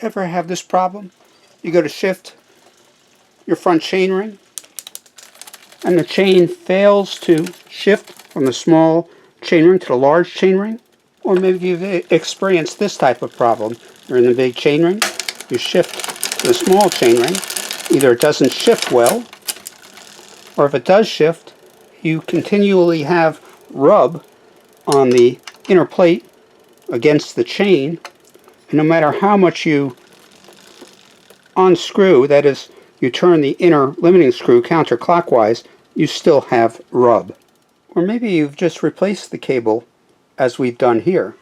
ever have this problem? You go to shift your front chainring, and the chain fails to shift from the small chainring to the large chainring. Or maybe you've experienced this type of problem. You're in the big chainring, you shift to the small chainring. Either it doesn't shift well, or if it does shift, you continually have rub on the inner plate against the chain, and no matter how much you unscrew, that is, you turn the inner limiting screw counterclockwise, you still have rub. Or maybe you've just replaced the cable as we've done here.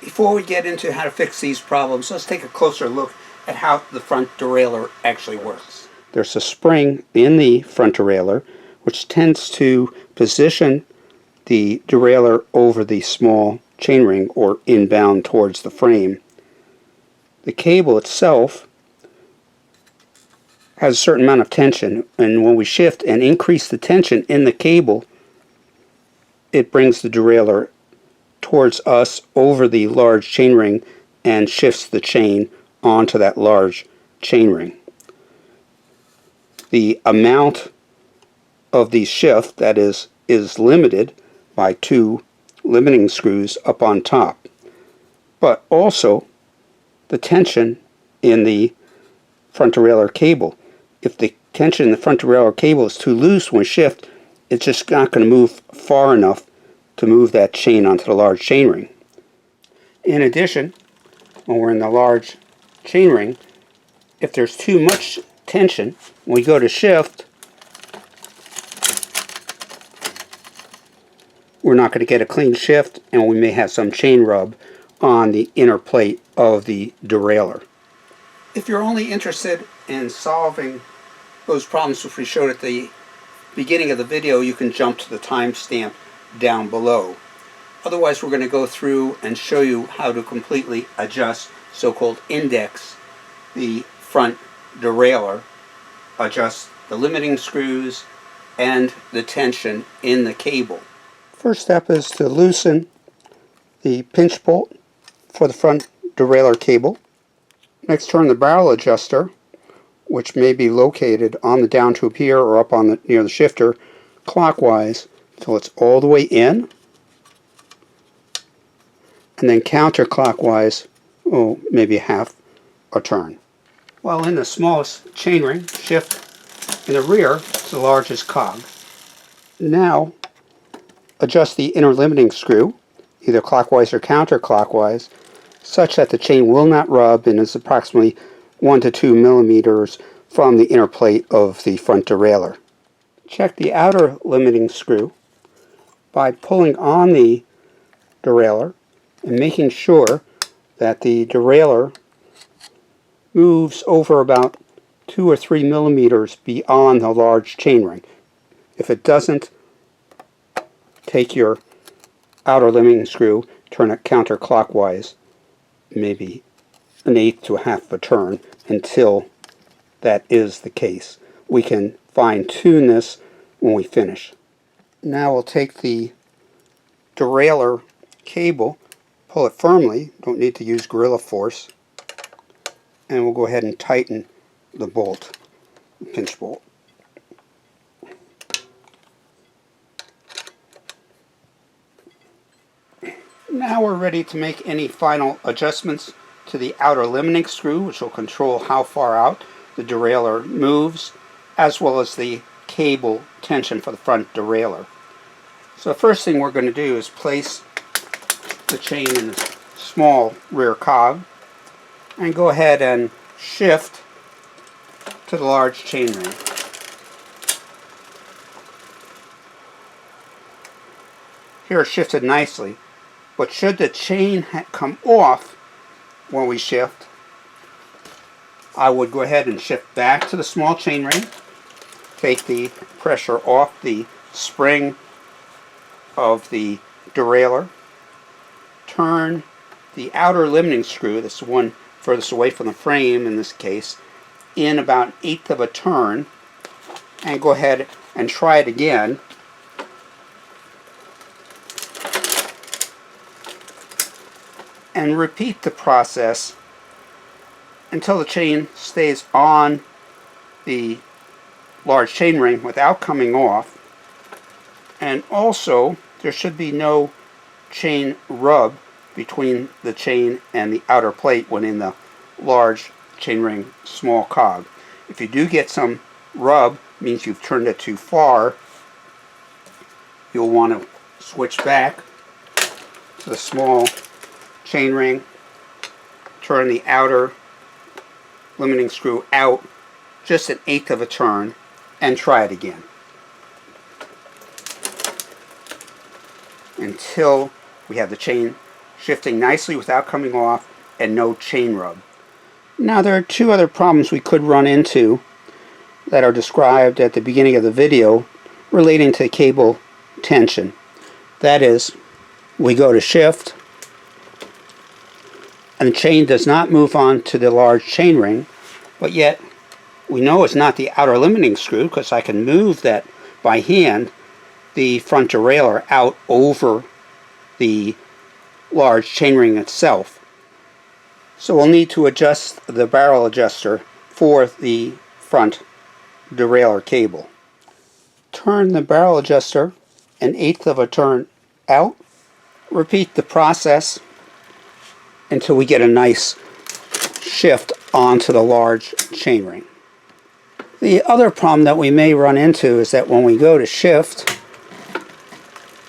Before we get into how to fix these problems, let's take a closer look at how the front derailleur actually works. There's a spring in the front derailleur which tends to position the derailleur over the small chainring or inbound towards the frame. The cable itself has a certain amount of tension, and when we shift and increase the tension in the cable, it brings the derailleur towards us over the large chainring and shifts the chain onto that large chainring. The amount of the shift, that is limited by 2 limiting screws up on top, but also the tension in the front derailleur cable. If the tension in the front derailleur cable is too loose when we shift, it's just not going to move far enough to move that chain onto the large chainring. In addition, when we're in the large chainring, if there's too much tension, when we go to shift, we're not going to get a clean shift, and we may have some chain rub on the inner plate of the derailleur. If you're only interested in solving those problems which we showed at the beginning of the video, you can jump to the timestamp down below. Otherwise, we're going to go through and show you how to completely adjust, so-called index, the front derailleur, adjust the limiting screws and the tension in the cable. First step is to loosen the pinch bolt for the front derailleur cable. Next, turn the barrel adjuster, which may be located on the down tube here or up on the near the shifter, clockwise until it's all the way in, and then counterclockwise, maybe half a turn. While in the smallest chainring, shift in the rear to the largest cog. Now adjust the inner limiting screw, either clockwise or counterclockwise, such that the chain will not rub and is approximately 1 to 2 millimeters from the inner plate of the front derailleur. Check the outer limiting screw by pulling on the derailleur and making sure that the derailleur moves over about 2 or 3 millimeters beyond the large chainring. If it doesn't, take your outer limiting screw, turn it counterclockwise, maybe 1/8 to 1/2 a turn until that is the case. We can fine-tune this when we finish. Now we'll take the derailleur cable, pull it firmly, don't need to use gorilla force, and we'll go ahead and tighten the bolt, the pinch bolt. Now we're ready to make any final adjustments to the outer limiting screw, which will control how far out the derailleur moves, as well as the cable tension for the front derailleur. So the first thing we're going to do is place the chain in the small rear cog and go ahead and shift to the large chainring. Here it's shifted nicely, but should the chain come off when we shift, I would go ahead and shift back to the small chainring, take the pressure off the spring of the derailleur, turn the outer limiting screw, that's the one furthest away from the frame in this case, in about 1/8 of a turn, and go ahead and try it again. And repeat the process until the chain stays on the large chain ring without coming off. And also, there should be no chain rub between the chain and the outer plate when in the large chainring small cog. If you do get some rub, it means you've turned it too far. You'll want to switch back to the small chainring, turn the outer limiting screw out just 1/8 of a turn, and try it again until we have the chain shifting nicely without coming off and no chain rub. Now there are two other problems we could run into that are described at the beginning of the video relating to cable tension. That is, we go to shift and the chain does not move on to the large chain ring, but yet we know it's not the outer limiting screw because I can move that by hand, the front derailleur out over the large chainring itself. So we'll need to adjust the barrel adjuster for the front derailleur cable. Turn the barrel adjuster 1/8 of a turn out. Repeat the process until we get a nice shift onto the large chainring. The other problem that we may run into is that when we go to shift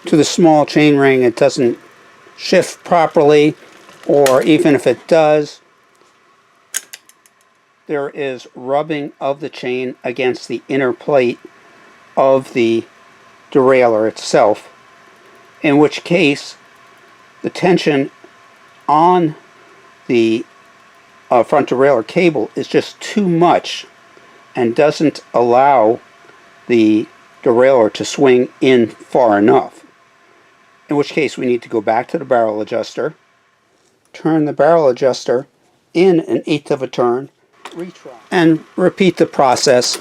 to the small chainring, it doesn't shift properly, or even if it does, there is rubbing of the chain against the inner plate of the derailleur itself, in which case the tension on the front derailleur cable is just too much and doesn't allow the derailleur to swing in far enough. In which case we need to go back to the barrel adjuster, turn the barrel adjuster in 1/8 of a turn, retry, and repeat the process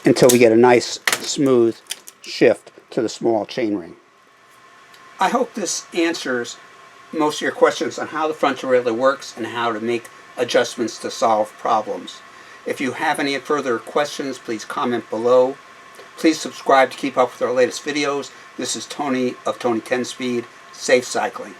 until we get a nice smooth shift to the small chainring. I hope this answers most of your questions on how the front derailleur works and how to make adjustments to solve problems. If you have any further questions, please comment below. Please subscribe to keep up with our latest videos. This is Tony of Tony 10 Speed. Safe cycling.